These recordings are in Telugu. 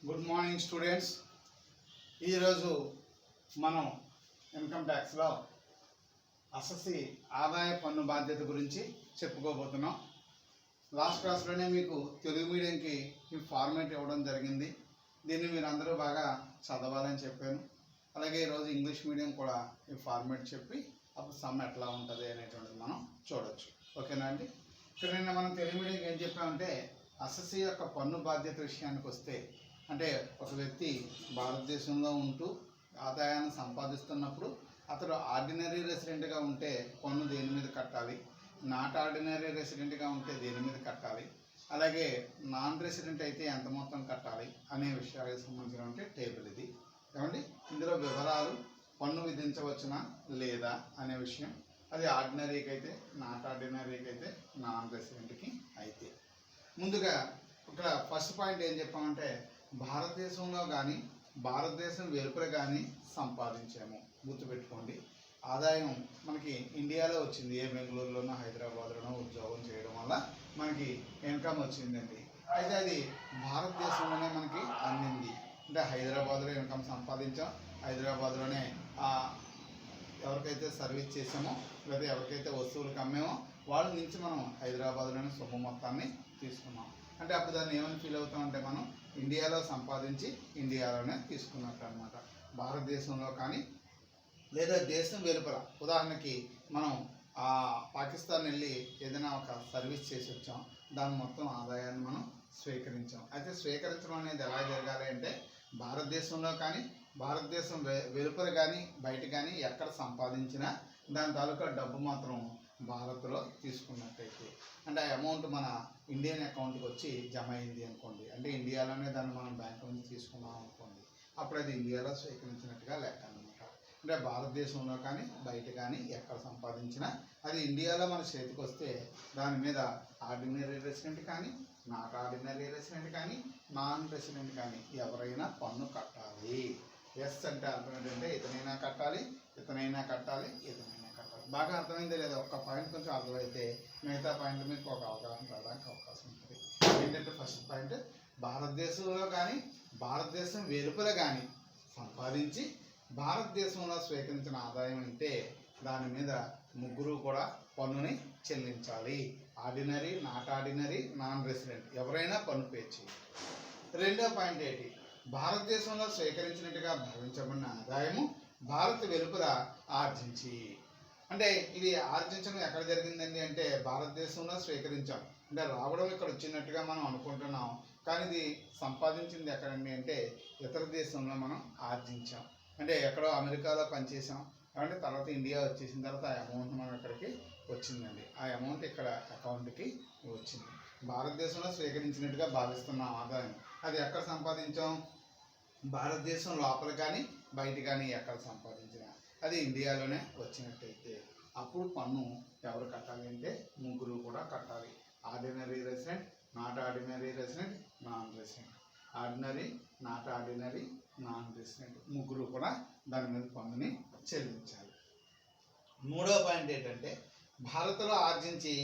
Good morning students. ఈరోజు మనం ఇన్కమ్ ట్యాక్స్లో అసెస్సీ ఆదాయ పన్ను బాధ్యత గురించి చెప్పుకోబోతున్నాం. లాస్ట్ క్లాస్లోనే మీకు తెలుగు మీడియంకి ఈ ఫార్మేట్ ఇవ్వడం జరిగింది. దీన్ని మీరు అందరూ బాగా చదవాలని చెప్పాను. అలాగే ఈరోజు ఇంగ్లీష్ మీడియం కూడా ఈ ఫార్మేట్ చెప్పి అప్పుడు సమ్ ఎట్లా ఉంటుంది అనేటువంటిది మనం చూడవచ్చు. ఓకేనా అండి? ఇక్కడ నిన్న మనం తెలుగు మీడియంకి ఏం చెప్పామంటే అసెస్సీ యొక్క పన్ను బాధ్యత విషయానికి వస్తే, అంటే ఒక వ్యక్తి భారతదేశంలో ఉంటూ ఆదాయాన్ని సంపాదిస్తున్నప్పుడు అతడు ఆర్డినరీ రెసిడెంట్గా ఉంటే పన్ను దేని మీద కట్టాలి, నాట్ ఆర్డినరీ రెసిడెంట్గా ఉంటే దేని మీద కట్టాలి, అలాగే నాన్ రెసిడెంట్ అయితే ఎంత మొత్తం కట్టాలి అనే విషయాలకు సంబంధించిన టేబుల్ ఇది. ఏమండి, ఇందులో వివరాలు పన్ను విధించవచ్చునా లేదా అనే విషయం, అది ఆర్డినరీకి అయితే, నాట్ ఆర్డినరీకి అయితే, నాన్ రెసిడెంట్కి అయితే. ముందుగా ఇక్కడ ఫస్ట్ పాయింట్ ఏం చెప్పామంటే భారతదేశంలో కానీ భారతదేశం వెలుపల కానీ సంపాదించాము. గుర్తుపెట్టుకోండి, ఆదాయం మనకి ఇండియాలో వచ్చింది, ఏ బెంగళూరులోనో హైదరాబాద్లోనో ఉద్యోగం చేయడం వల్ల మనకి ఇన్కమ్ వచ్చిందండి. అయితే అది భారతదేశంలోనే మనకి అందింది. అంటే హైదరాబాద్లో ఇన్కమ్ సంపాదించాం, హైదరాబాద్లోనే ఎవరికైతే సర్వీస్ చేసామో లేదా ఎవరికైతే వస్తువులకు అమ్మామో వాళ్ళ నుంచి మనం హైదరాబాద్లోనే సొమ్ము మొత్తాన్ని తీసుకున్నాం. అంటే అప్పుడు దాన్ని ఏమని ఫీల్ అవుతామంటే మనం ఇండియాలో సంపాదించి ఇండియాలోనే తీసుకున్నట్టు అనమాట. భారతదేశంలో కానీ లేదా దేశం వెలుపల, ఉదాహరణకి మనం పాకిస్తాన్ వెళ్ళి ఏదైనా ఒక సర్వీస్ చేసి వచ్చాం, దాని మొత్తం ఆదాయాన్ని మనం స్వీకరించాం. అయితే స్వీకరించడం అనేది ఎలా జరగాలి అంటే భారతదేశంలో కానీ భారతదేశం వెలుపల కానీ బయట కానీ ఎక్కడ సంపాదించినా దాని తాలూకా డబ్బు మాత్రం భారత్లో తీసుకున్నట్టయితే, అంటే ఆ అమౌంట్ మన ఇండియన్ అకౌంట్కి వచ్చి జమ అయింది అనుకోండి, అంటే ఇండియాలోనే దాన్ని మనం బ్యాంకు నుంచి తీసుకున్నాం అనుకోండి, అప్పుడు అది ఇండియాలో స్వీకరించినట్టుగా లెక్క అనమాట. అంటే భారతదేశంలో కానీ బయట కానీ ఎక్కడ సంపాదించినా అది ఇండియాలో మన చేతికి వస్తే దాని మీద ఆర్డినరీ రెసిడెంట్ కానీ, నాట్ ఆర్డినరీ రెసిడెంట్ కానీ, నాన్ రెసిడెంట్ కానీ ఎవరైనా పన్ను కట్టాలి. ఎస్ అంటే అర్థం ఏంటంటే ఇతనైనా కట్టాలి, ఇతనైనా కట్టాలి, ఇతనైనా కట్టాలి. బాగా అర్థమైందే లేదా? ఒక్క పాయింట్ కొంచెం అర్థమైతే మిగతా పాయింట్ మీకు ఒక అవగాహన రావడానికి అవకాశం ఉంటుంది. ఏంటంటే ఫస్ట్ పాయింట్, భారతదేశంలో కానీ భారతదేశం వెలుపల కానీ సంపాదించి భారతదేశంలో స్వీకరించిన ఆదాయం అంటే దాని మీద ముగ్గురు కూడా పన్నుని చెల్లించాలి. Ordinary, not ordinary, non resident ఎవరైనా పన్ను పే చేయాలి. రెండో పాయింట్ ఏంటి, భారతదేశంలో స్వీకరించినట్టుగా భావించబడిన ఆదాయము భారత వెలుపల ఆర్జించి, అంటే ఇది ఆర్జించడం ఎక్కడ జరిగిందండి అంటే భారతదేశంలో స్వీకరించాం, అంటే రావడం ఇక్కడ వచ్చినట్టుగా మనం అనుకుంటున్నాం, కానీ ఇది సంపాదించింది ఎక్కడండి అంటే ఇతర దేశంలో మనం ఆర్జించాం. అంటే ఎక్కడో అమెరికాలో పనిచేసాం, అంటే తర్వాత ఇండియా వచ్చేసిన తర్వాత ఆ అమౌంట్ మనం ఇక్కడికి వచ్చిందండి, ఆ అమౌంట్ ఇక్కడ అకౌంట్కి వచ్చింది. భారతదేశంలో స్వీకరించినట్టుగా భావిస్తున్నాం ఆదాయం, అది ఎక్కడ సంపాదించాం, భారతదేశం లోపల కానీ బయట కానీ ఎక్కడ సంపాదించినా అది ఇండియాలోనే వచ్చినట్టయితే అప్పుడు పన్ను ఎవరు కట్టాలి అంటే ముగ్గురు కూడా కట్టాలి. Ordinary resident, not ordinary resident, non resident. Ordinary, not ordinary, non resident ముగ్గురు కూడా దాని మీద పన్నుని చెల్లించాలి. మూడో పాయింట్ ఏంటంటే భారత్లో ఆర్జించి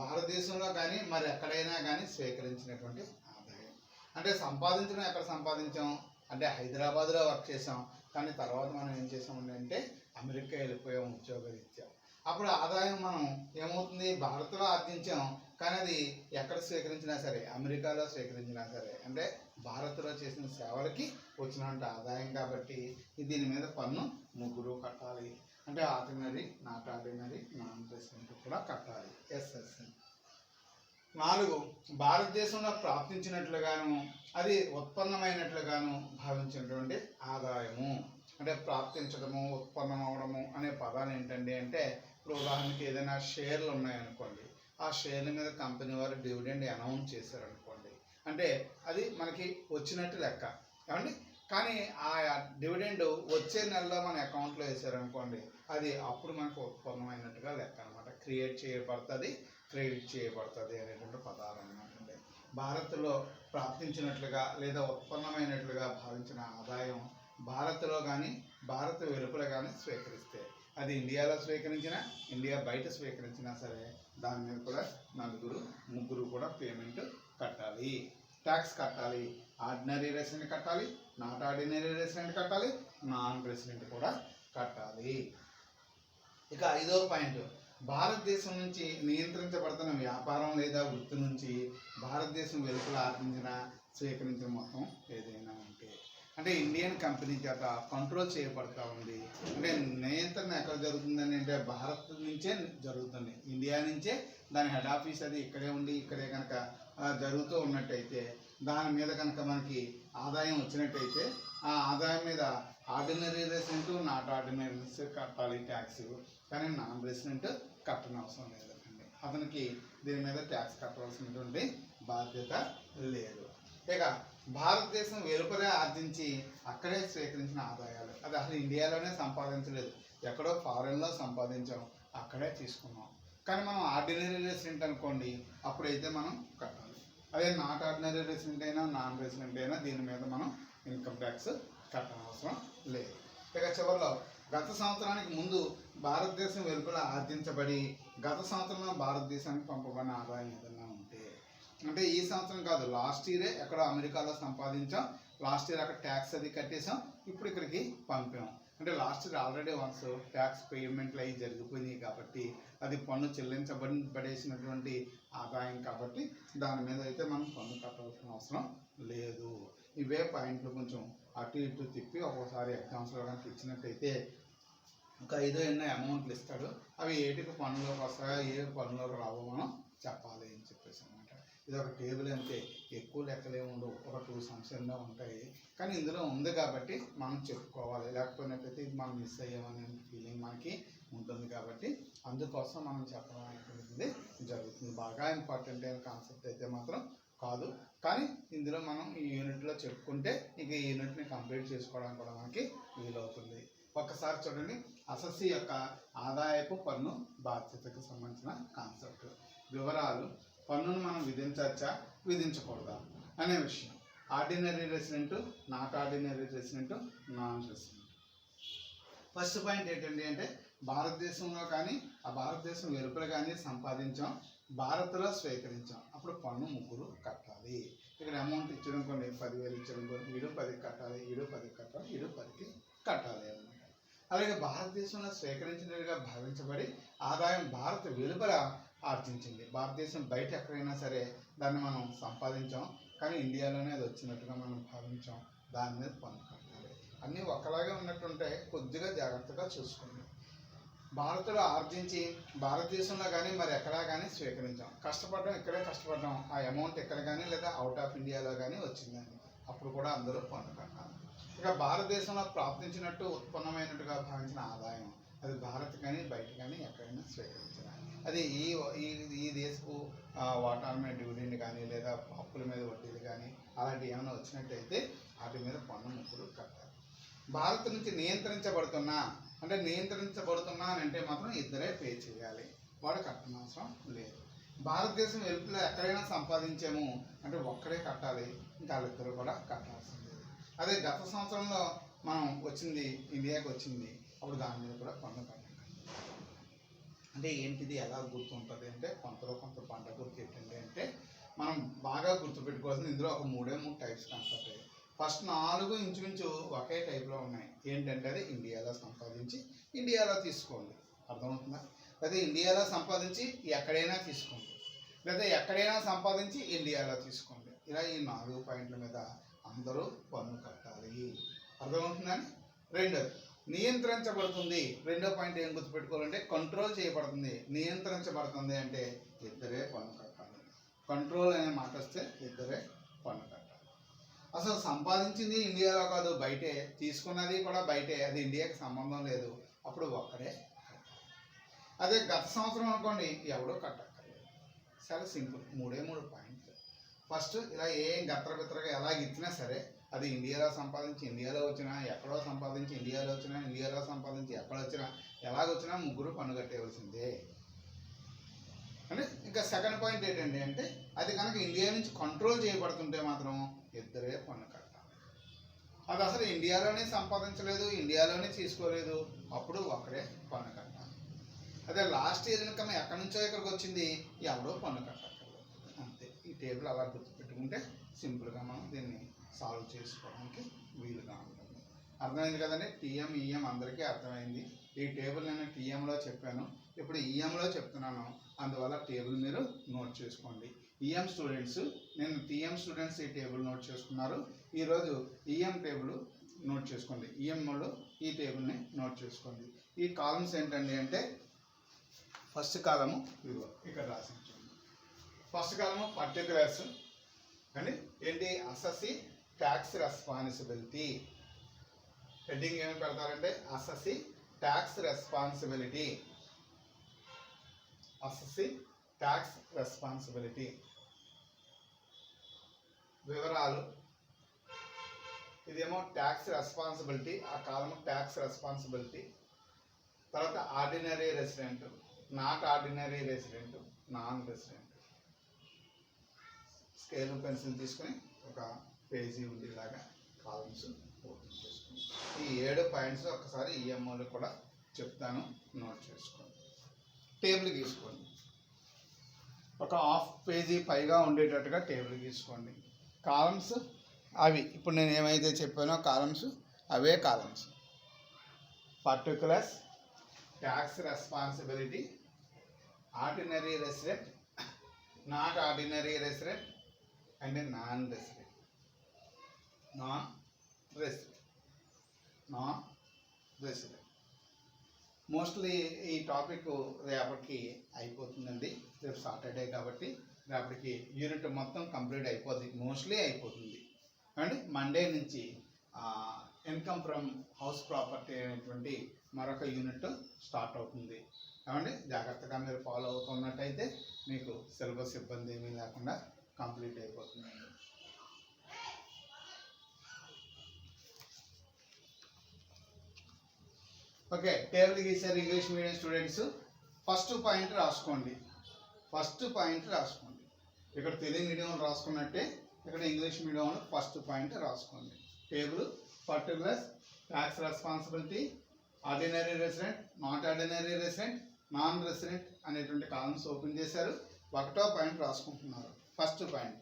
భారతదేశంలో కానీ మరి ఎక్కడైనా కానీ స్వీకరించినటువంటి ఆదాయం, అంటే సంపాదించడం ఎక్కడ సంపాదించాం అంటే హైదరాబాద్లో వర్క్ చేసాం, కానీ తర్వాత మనం ఏం చేసామండి అంటే అమెరికా వెళ్ళిపోయాం ఉద్యోగరీత్యా. అప్పుడు ఆదాయం మనం ఏమవుతుంది, భారత్లో ఆర్జించాం, కానీ అది ఎక్కడ స్వీకరించినా సరే, అమెరికాలో స్వీకరించినా సరే, అంటే భారత్లో చేసిన సేవలకి వచ్చినంత ఆదాయం కాబట్టి దీని మీద పన్ను ముగ్గురు కట్టాలి. అంటే ordinary, not ordinary, non resident కూడా కట్టాలి. ఎస్ఎస్సి. 4, భారతదేశంలో ప్రాప్తించినట్లుగాను అది ఉత్పన్నమైనట్లుగాను భావించినటువంటి ఆదాయము. అంటే ప్రాప్తించడము, ఉత్పన్నం అవడము అనే పదాలు ఏంటండి అంటే, ఇప్పుడు ఉదాహరణకి ఏదైనా షేర్లు ఉన్నాయనుకోండి, ఆ షేర్ల మీద కంపెనీ వారు డివిడెండ్ అనౌన్స్ చేశారనుకోండి, అంటే అది మనకి వచ్చినట్టు లెక్క. ఏమండి, కానీ ఆ డివిడెండ్ వచ్చే నెలలో మన అకౌంట్లో వేసారనుకోండి, అది అప్పుడు మనకు ఉత్పన్నమైనట్టుగా లెక్క అనమాట. క్రియేట్ చేయబడుతుంది, క్రెడిట్ చేయబడుతుంది అనేటువంటి పదాలు అనమాట. భారత్లో ప్రాప్తించినట్లుగా లేదా ఉత్పన్నమైనట్లుగా భావించిన ఆదాయం భారత్లో కానీ భారత్ వెలుపల కానీ స్వీకరిస్తే, అది ఇండియాలో స్వీకరించినా ఇండియా బయట స్వీకరించినా సరే దాని మీద కూడా ముగ్గురు కూడా పేమెంట్ కట్టాలి. ట్యాక్స్ కట్టాలి. ఆర్డినరీ రెసిడెంట్ కట్టాలి, నాట్ ఆర్డినరీ రెసిడెంట్ కట్టాలి, నాన్ రెసిడెంట్ కూడా కట్టాలి. ఇక 5వ పాయింట్, భారతదేశం నుంచి నియంత్రించబడుతున్న వ్యాపారం లేదా వృత్తి నుంచి భారతదేశం వెలుపల ఆర్జించిన స్వీకరించిన మొత్తం ఏదైనా ఉంటే, అంటే ఇండియన్ కంపెనీ చేత కంట్రోల్ చేయబడతా ఉంది. అంటే నియంత్రణ ఎక్కడ జరుగుతుందని అంటే భారత్ నుంచే జరుగుతుంది. ఇండియా నుంచే దాని హెడ్ ఆఫీస్ అది ఇక్కడే ఉండి ఇక్కడే కనుక జరుగుతూ ఉన్నట్టయితే దాని మీద కనుక మనకి ఆదాయం వచ్చినట్టయితే ఆ ఆదాయం మీద ordinary resident, not ordinary resident కట్టాలి ట్యాక్స్. కానీ నాన్ రెసిడెంట్ కట్టని అవసరం లేదండి. అతనికి దీని మీద ట్యాక్స్ కట్టవలసినటువంటి బాధ్యత లేదు. ఇక భారతదేశం వెలుపలే ఆర్జించి అక్కడే స్వీకరించిన ఆదాయాలు, అది అసలు ఇండియాలోనే సంపాదించలేదు, ఎక్కడో ఫారెన్లో సంపాదించాం, అక్కడే తీసుకున్నాం. కానీ మనం ఆర్డినరీ రెసిడెంట్ అనుకోండి, అప్పుడైతే మనం కట్టాలి. అదే నాట్ ఆర్డినరీ రెసిడెంట్ అయినా నాన్ రెసిడెంట్ అయినా దీని మీద మనం ఇన్కమ్ ట్యాక్స్ కట్టనవసరం లేదు. ఇక చివరిలో గత సంవత్సరానికి ముందు భారతదేశం వెలుపల ఆర్జించబడి గత సంవత్సరంలో భారతదేశానికి పంపబడిన ఆదాయం ఏదైనా ఉంటే, అంటే ఈ సంవత్సరం కాదు, లాస్ట్ ఇయరే ఎక్కడో అమెరికాలో సంపాదించాం, లాస్ట్ ఇయర్ అక్కడ ట్యాక్స్ అది కట్టేసాం, ఇప్పుడు ఇక్కడికి పంపాం. అంటే last year already once tax పేమెంట్లు అవి జరిగిపోయినాయి కాబట్టి అది పన్ను చెల్లించబడేసినటువంటి ఆదాయం కాబట్టి దాని మీద అయితే మనం పన్ను కట్టవలసిన అవసరం లేదు. ఇవే పాయింట్లు కొంచెం అటు ఇటు తిప్పి ఒక్కోసారి ఎగ్జామ్స్లో కనుక ఇచ్చినట్టయితే ఒక 5 ఎన్నో అమౌంట్లు ఇస్తాడు, అవి ఏటికి పన్నులోకి వస్తాయో ఏ పన్నులోకి రావో మనం చెప్పాలి అని చెప్పేసి అనమాట. ఇది ఒక టేబుల్ అంతే, ఎక్కువ లెక్కలే ఉండవు, ఒక 2 sums ఎన్నో ఉంటాయి. కానీ ఇందులో ఉంది కాబట్టి మనం చెప్పుకోవాలి, లేకపోయినట్టయితే ఇది మనం మిస్ అయ్యామనే ఫీలింగ్ మనకి ఉంటుంది. కాబట్టి అందుకోసం మనం చెప్పడం అనేటువంటిది జరుగుతుంది. బాగా ఇంపార్టెంట్ అయిన కాన్సెప్ట్ అయితే మాత్రం కాదు, కానీ ఇందులో మనం ఈ యూనిట్లో చెప్పుకుంటే ఇక ఈ యూనిట్ని కంప్లీట్ చేసుకోవడానికి కూడా మనకి వీలవుతుంది. ఒక్కసారి చూడండి, అసెస్సీ యొక్క ఆదాయపు పన్ను బాధ్యతకు సంబంధించిన కాన్సెప్ట్ వివరాలు. పన్నును మనం విధించవచ్చా విధించకూడదా అనే విషయం. Ordinary resident, not ordinary resident, non resident. First point ఏంటండి అంటే భారతదేశంలో కానీ ఆ భారతదేశం వెలుపల కానీ సంపాదించాం, భారత్లో స్వీకరించాం, అప్పుడు పన్ను 3 కట్టాలి. ఇక్కడ అమౌంట్ ఇచ్చారనుకోండి, 10,000 ఇచ్చారనుకోండి, ఈడు 10 కట్టాలి, ఈడు 10 కట్టాలి, ఈడు 10కి కట్టాలి అనమాట. అలాగే భారతదేశంలో స్వీకరించినట్టుగా భావించబడి ఆదాయం భారత వెలుపల ఆర్జించింది, భారతదేశం బయట ఎక్కడైనా సరే దాన్ని మనం సంపాదించాం, కానీ ఇండియాలోనే అది వచ్చినట్టుగా మనం భావించాం, దాని మీద పన్ను కట్టాలి. అన్నీ ఒకలాగే ఉన్నట్టుంటే కొద్దిగా జాగ్రత్తగా చూసుకోండి. భారత్లో ఆర్జించి భారతదేశంలో కానీ మరి ఎక్కడా కానీ స్వీకరించాం, కష్టపడ్డాం, ఇక్కడే కష్టపడ్డాం, ఆ అమౌంట్ ఎక్కడ కానీ లేదా అవుట్ ఆఫ్ ఇండియాలో కానీ వచ్చిందని, అప్పుడు కూడా అందరూ పన్ను కట్టాలి. ఇక భారతదేశంలో ప్రాప్తించినట్టు ఉత్పన్నమైనట్టుగా భావించిన ఆదాయం, అది భారత్ కానీ బయట కానీ ఎక్కడైనా స్వీకరించాలి. అది ఈ దేశపు వాటాల మీద డివిడెండ్ కానీ లేదా అప్పుల మీద వడ్డీలు కానీ అలాంటివి ఏమైనా వచ్చినట్టయితే వాటి మీద పన్ను 3 కట్టాలి. భారత్ నుంచి నియంత్రించబడుతున్నా అని అంటే మాత్రం ఇద్దరే పే చేయాలి, వాడు కట్టనవసరం లేదు. భారతదేశం వెలుపల ఎక్కడైనా సంపాదించాము అంటే ఒక్కడే కట్టాలి, ఇంకా వాళ్ళిద్దరు కూడా కట్టాల్సింది లేదు. అదే గత సంవత్సరంలో మనం వచ్చింది, ఇండియాకి వచ్చింది, అప్పుడు దాని మీద కూడా పన్ను కట్టాలి. అంటే ఏంటిది ఎలా గుర్తుంటుంది అంటే కొంతలో కొంత పంట గుర్తు ఏంటంటే అంటే మనం బాగా గుర్తుపెట్టుకోవాల్సింది ఇందులో ఒక 3 టైప్స్ కనపడతాయి. ఫస్ట్ 4 ఇంచుమించు ఒకే టైప్లో ఉన్నాయి. ఏంటంటే అది ఇండియాలో సంపాదించి ఇండియాలో తీసుకోండి, అర్థమవుతుందా? లేదా ఇండియాలో సంపాదించి ఎక్కడైనా తీసుకోండి, లేదా ఎక్కడైనా సంపాదించి ఇండియాలో తీసుకోండి. ఇలా ఈ 4 పాయింట్ల మీద అందరూ పన్ను కట్టాలి, అర్థమవుతుందని. రెండోది నియంత్రించబడుతుంది. రెండో పాయింట్ ఏం గుర్తుపెట్టుకోవాలంటే కంట్రోల్ చేయబడుతుంది. నియంత్రించబడుతుంది అంటే ఇద్దరే పన్ను కట్టాలి. కంట్రోల్ అనే మాట వస్తే ఇద్దరే పన్ను కట్టాలి. అసలు సంపాదించింది ఇండియాలో కాదు, బయటే, తీసుకున్నది కూడా బయటే, అది ఇండియాకి సంబంధం లేదు, అప్పుడు ఒక్కడే కట్టాలి. అదే గత సంవత్సరం అనుకోండి, ఎవడో కట్టక్కర్లేదు. చాలా సింపుల్, 3 పాయింట్లు. ఫస్ట్ ఇలా ఏం గత్రబిత్రగా ఎలాగ ఇచ్చినా సరే అది ఇండియాలో సంపాదించి ఇండియాలో వచ్చినా, ఎక్కడో సంపాదించి ఇండియాలో వచ్చినా, ఇండియాలో సంపాదించి ఎక్కడొచ్చినా, ఎలాగొచ్చినా 3 పన్ను కట్టేవలసిందే. అంటే ఇంకా సెకండ్ పాయింట్ ఏంటంటే అంటే అది కనుక ఇండియా నుంచి కంట్రోల్ చేయబడుతుంటే మాత్రం ఇద్దరే పన్ను కట్టాలి. అది అసలు ఇండియాలోనే సంపాదించలేదు, ఇండియాలోనే తీసుకోలేదు, అప్పుడు ఒకరే పన్ను కట్టాలి. అదే లాస్ట్ ఇయర్ ఇన్కమ్ ఎక్కడి నుంచో ఇక్కడికి వచ్చింది, ఎవడో పన్ను కట్టక్కర్లేదు, అంతే. ఈ టేబుల్ అలా గుర్తుపెట్టుకుంటే సింపుల్గా మనం దీన్ని సాల్వ్ చేసుకోవడానికి వీలుగా ఉంటుంది. అర్థమైంది కదండి. టీఎం ఈఎం అందరికీ అర్థమైంది. ఈ టేబుల్ నేను టీఎంలో చెప్పాను, ఇప్పుడు ఈఎంలో చెప్తున్నాను, అందువల్ల టేబుల్ మీరు నోట్ చేసుకోండి. ఈఎం స్టూడెంట్స్, నేను టీఎం స్టూడెంట్స్ ఈ టేబుల్ నోట్ చేసుకున్నారు. ఈరోజు ఈఎం టేబుల్ నోట్ చేసుకోండి. ఈఎంలో ఈ టేబుల్ని నోట్ చేసుకోండి. ఈ కాలమ్స్ ఏంటండి అంటే ఫస్ట్ కాలము ఇదిగో ఇక్కడ రాసించండి. ఫస్ట్ కాలము పర్టికులర్స్ అండి, ఏంటి అసెస్సి ట్యాక్స్ రెస్పాన్సిబిలిటీ. హెడ్డింగ్ ఏమి పెడతారంటే అసెస్సి ట్యాక్స్ రెస్పాన్సిబిలిటీ, అసెస్సి ట్యాక్స్ రెస్పాన్సిబిలిటీ. వివరాలు, ఇదేమో ట్యాక్స్ రెస్పాన్సిబిలిటీ, ఆ కాలము ట్యాక్స్ రెస్పాన్సిబిలిటీ. తర్వాత ordinary resident, not ordinary resident, non resident. Scale pencil తీసుకొని ఒక పేజీ ఉండేలాగా కాలమ్స్ ఓపెన్ చేసుకుని ఈ 7 పాయింట్స్ ఒకసారి ఈఎంఓలు కూడా చెప్తాను, నోట్ చేసుకోండి. టేబుల్ గీసుకోండి, ఒక హాఫ్ పేజీ పైగా ఉండేటట్టుగా టేబుల్ గీసుకోండి. కాలమ్స్ అవి ఇప్పుడు నేను ఏమైతే చెప్పానో columns away columns. Particulars, tax responsibility, ordinary resident, not ordinary resident and non resident. Non resident mostly ఈ టాపిక్ రేపటికి అయిపోతుందండి. రేపు సాటర్డే కాబట్టి రేపటికి యూనిట్ మొత్తం కంప్లీట్ అయిపోతుంది, మోస్ట్లీ అయిపోతుంది. అండ్ మండే నుంచి ఇన్కమ్ ఫ్రమ్ హౌస్ ప్రాపర్టీ అనేటువంటి మరొక యూనిట్ స్టార్ట్ అవుతుంది. ఏమండి జాగ్రత్తగా మీరు ఫాలో అవుతున్నట్టయితే మీకు సిలబస్ ఇబ్బంది ఏమీ లేకుండా కంప్లీట్ అయిపోతుంది. ఓకే, టేబుల్ గీసారు English medium students. First point రాసుకోండి, ఫస్ట్ పాయింట్ రాసుకోండి. ఇక్కడ తెలుగు మీడియం రాసుకున్నట్టే ఇక్కడ ఇంగ్లీష్ మీడియంలో ఫస్ట్ పాయింట్ రాసుకోండి. Table particulars, tax responsibility, ordinary resident, not ordinary resident, non resident అనేటువంటి కాలమ్స్ ఓపెన్ చేశారు. ఒకటో పాయింట్ రాసుకుంటున్నారు. ఫస్ట్ పాయింట్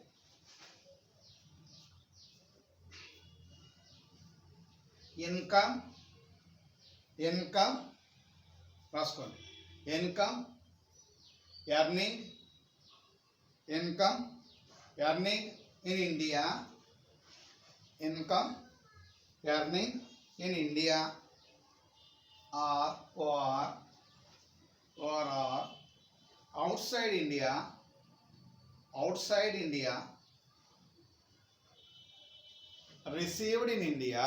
ఇన్కమ్, ఇన్కమ్ రాసుకోండి. Income earning, income earning in India, income earning in India or outside India, outside India, received in India,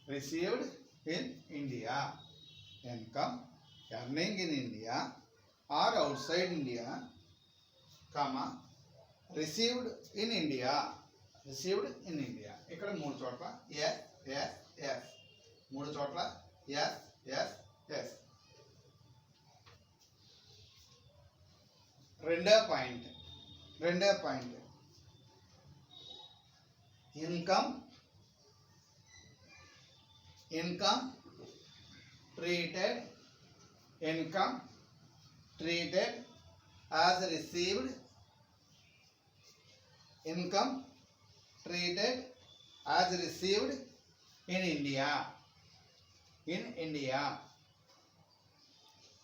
received in India. Income earning in India or outside India, comma received in India, received in India. ఇక్కడ 3 చోట్ల yes yes yes, 3 చోట్ల yes yes yes. రెండో point income, income treated, income treated as received, income treated as received in India, in India.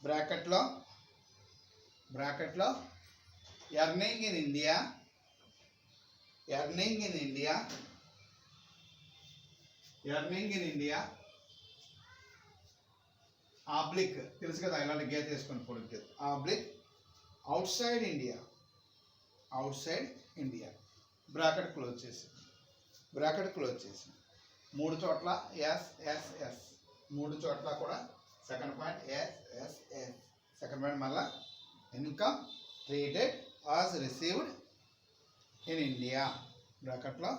bracket lo earning in India, earning in India, earning in India, oblique తెలుసు కదా, ఇలాంటి గీత వేసుకొని పొడుగు oblique outside India, outside India. Bracket close చేసి 3 చోట్ల ఎస్ ఎస్ ఎస్, 3 చోట్ల కూడా second point yes yes yes. Second point మళ్ళా income treated as received in India, బ్రాకెట్లో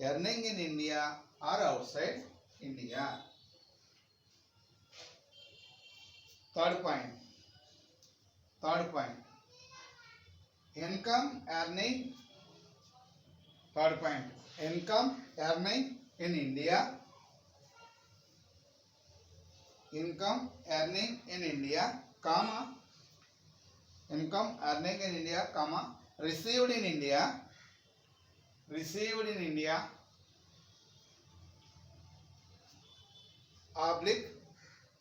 earning in India or outside India. Third point income earning, third point income earning in India, income earning in India, comma income earning in India, comma received in India, oblique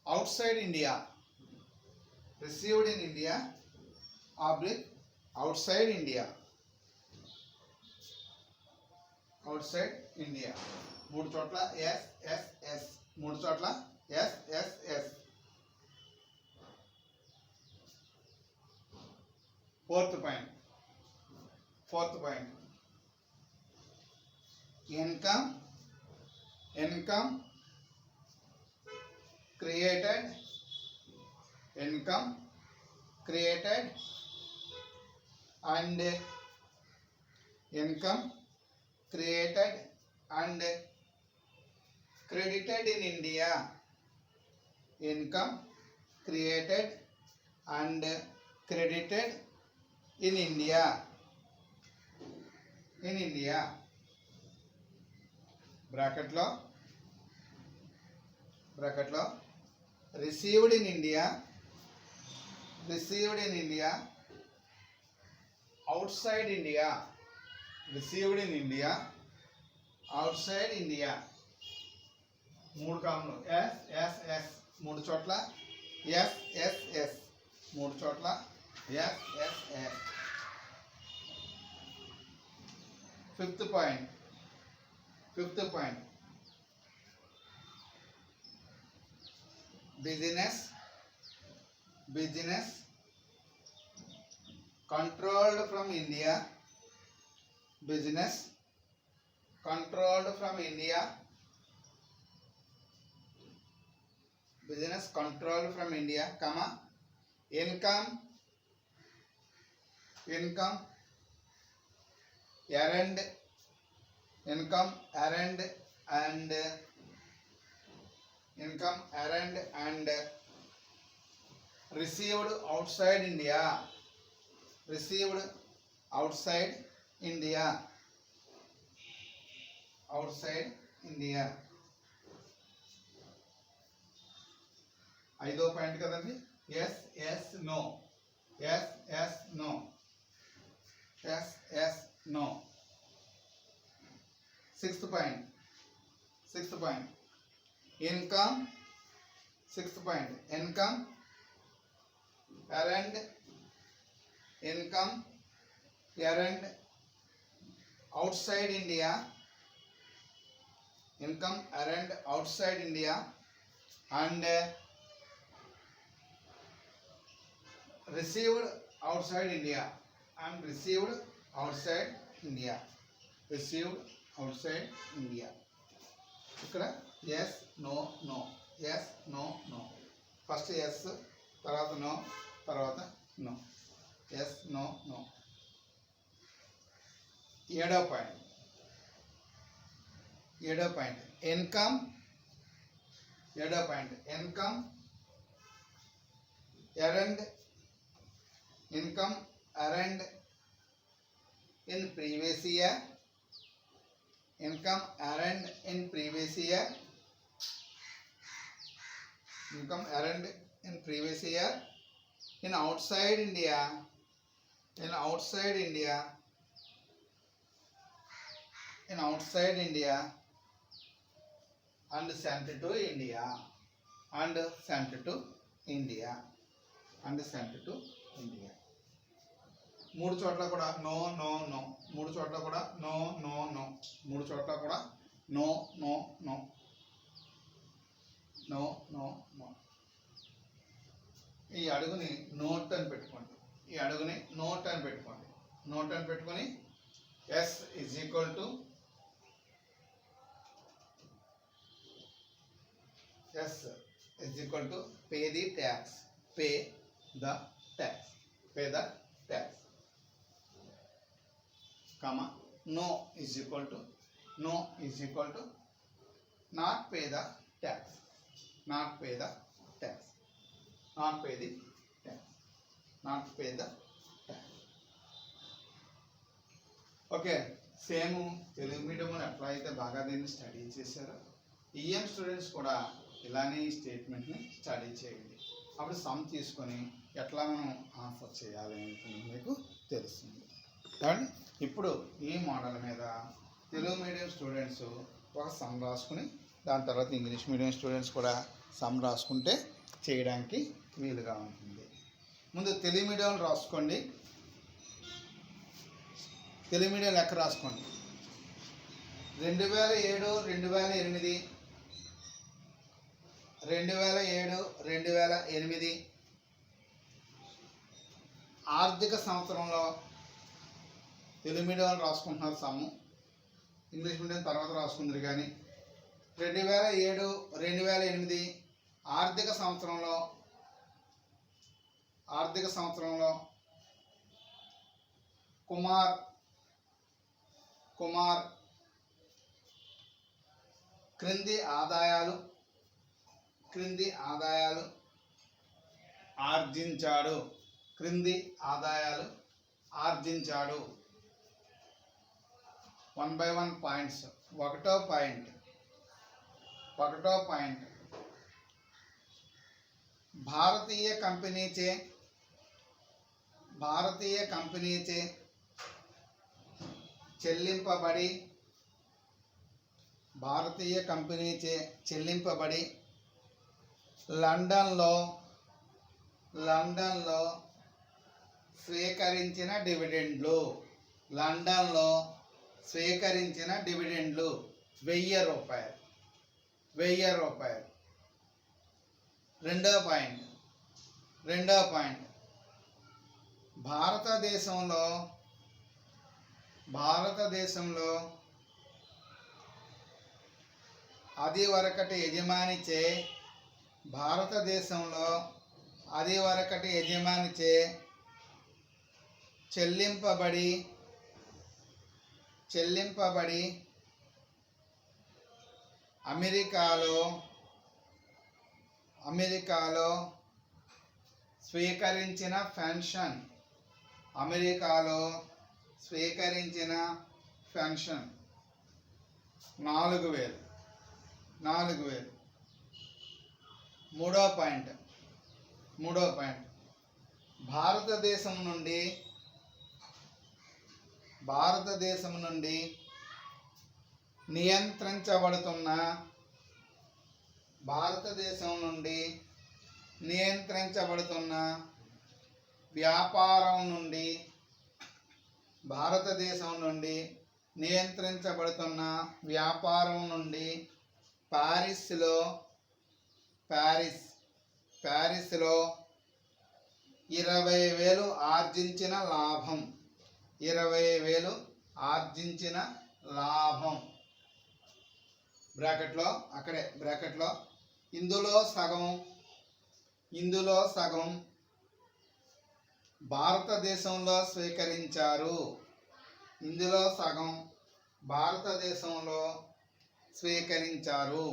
outside India, received in India, oblique outside India, outside India. మూడు చోట్ల ఎస్, మూడు చోట్ల yes. Fourth point, income created and income created and credited in India, income created and credited in India, bracket lo received in India, outside India, received in India, outside India. మూడు కాలంలో ఎస్, మూడు చోట్ల ఎస్, మూడు చోట్ల yes. Fifth point, business controlled from India, comma, income earned and received outside India, ఐదో పాయింట్ కదండి. Yes no. Sixth point, income earned outside India, and received outside India, ఇక్కడ ఎస్ నో. ఫస్ట్ ఎస్, తర్వాత నో, తర్వాత నో. Yes no. ఏడో point, income earned in previous year, in outside India, and sent to India, మూడు చోట్ల కూడా నో. మూడు చోట్ల కూడా నో. మూడు చోట్ల కూడా నో. ఈ అడుగుని నోట్ అని పెట్టుకోండి. నోట్ అని పెట్టుకొని yes is equal to pay the tax, comma, no is equal to not pay the tax. Okay, same Telugu medium ఎట్లా అయితే బాగా దీన్ని స్టడీ చేశారో ఈఎం స్టూడెంట్స్ కూడా ఇలానే ఈ స్టేట్మెంట్ని స్టడీ చేయండి. అప్పుడు సమ్ తీసుకొని ఎట్లా మనం ఆన్సర్ చేయాలి అనేది మీకు తెలుస్తుంది. ఏమండి ఇప్పుడు ఈ మోడల్ మీద తెలుగు మీడియం స్టూడెంట్స్ ఒక సమ్ రాసుకుని దాని తర్వాత ఇంగ్లీష్ మీడియం స్టూడెంట్స్ కూడా సమ్ రాసుకుంటే చేయడానికి వీలుగా ఉంటుంది. ముందు తెలుగు మీడియం రాసుకోండి. తెలుగు మీడియం లెక్క రాసుకోండి. 2007 2008 2007 2008 ఆర్థిక సంవత్సరంలో తెలుగు మీడియం రాసుకుంటున్నారు సమ్ము, ఇంగ్లీష్ మీడియం తర్వాత రాసుకుందరు. కానీ 2007 2008 ఆర్థిక సంవత్సరంలో కుమార్ క్రింది ఆదాయాలు ఆర్జించాడు. 1 by 1 పాయింట్స్. ఒకటో పాయింట్ భారతీయ కంపెనీచే చెల్లింపబడి లండన్లో స్వీకరించిన డివిడెండ్లు. 1000 రూపాయలు. రెండో పాయింట్ భారతదేశంలో అది వరకటి యజమానిచే చెల్లింపబడి అమెరికాలో స్వీకరించిన పెన్షన్. 4000. మూడో పాయింట్ భారతదేశం నుండి నియంత్రించబడుతున్న వ్యాపారం నుండి పారిస్లో 20,000 ఆర్జించిన లాభం. బ్రాకెట్లో ఇందులో సగం భారతదేశంలో స్వీకరించారు.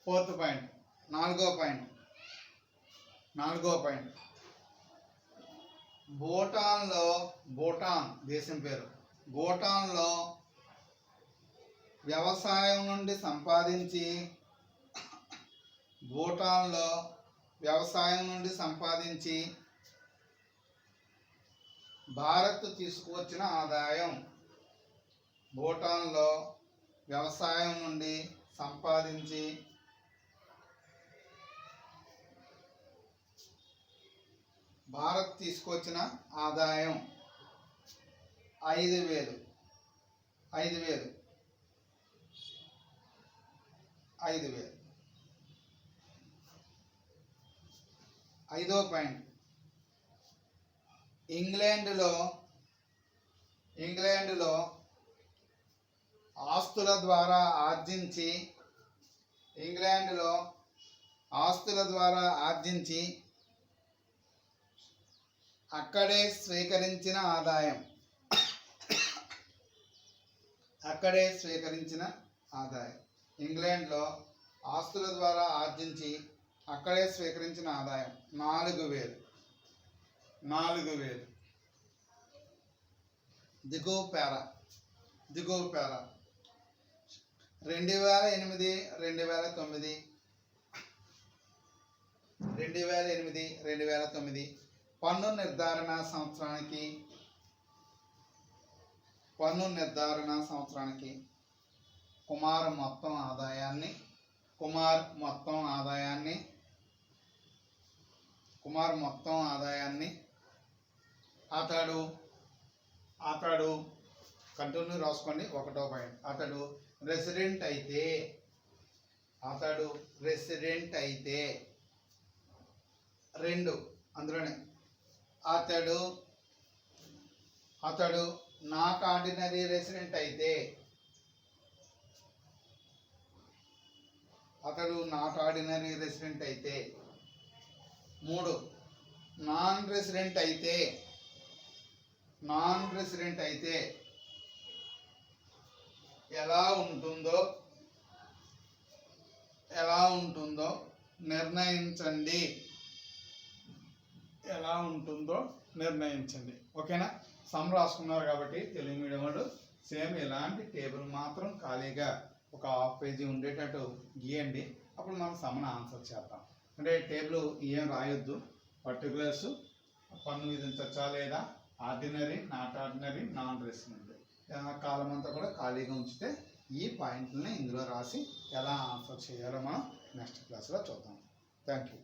Fourth point. నాలుగో పాయింట్ భూటాన్ దేశం పేరు. భూటాన్లో వ్యవసాయం నుండి సంపాదించి భారత్ తీసుకువచ్చిన ఆదాయం. భూటాన్లో వ్యవసాయం నుండి సంపాదించి భారత్ తీసుకొచ్చిన ఆదాయం 5,000. ఐదో పాయింట్ ఇంగ్లాండ్లో ఆస్తుల ద్వారా ఆర్జించి అక్కడే స్వీకరించిన ఆదాయం. ఇంగ్లాండ్లో ఆస్తుల ద్వారా ఆర్జించి అక్కడే స్వీకరించిన ఆదాయం 4,000. దిగువ పేరా 2008 2009 పన్ను నిర్ధారణ సంవత్సరానికి కుమార్ మొత్తం ఆదాయాన్ని అతడు కంటిన్యూ రాసుకోండి. 1వ పాయింట్, అతడు రెసిడెంట్ అయితే 2 అందులోనే అతడు నాట్ ఆర్డినరీ రెసిడెంట్ అయితే 3 నాన్ రెసిడెంట్ అయితే ఎలా ఉంటుందో నిర్ణయించండి. ఓకేనా? సమ్ రాసుకున్నారు కాబట్టి తెలుగు మీడియం వాళ్ళు సేమ్ ఇలాంటి టేబుల్ మాత్రం ఖాళీగా ఒక హాఫ్ పేజీ ఉండేటట్టు గీయండి. అప్పుడు మనం సమ్ని ఆన్సర్ చేద్దాం. అంటే టేబుల్ ఏం రాయొద్దు, పర్టికులర్స్ పన్ను విధించచ్చా లేదా, ordinary, not ordinary, non resident కాలం అంతా కూడా ఖాళీగా ఉంచితే ఈ పాయింట్లని ఇందులో రాసి ఎలా ఆన్సర్ చేయాలో మనం నెక్స్ట్ క్లాస్లో చూద్దాం. Thank you.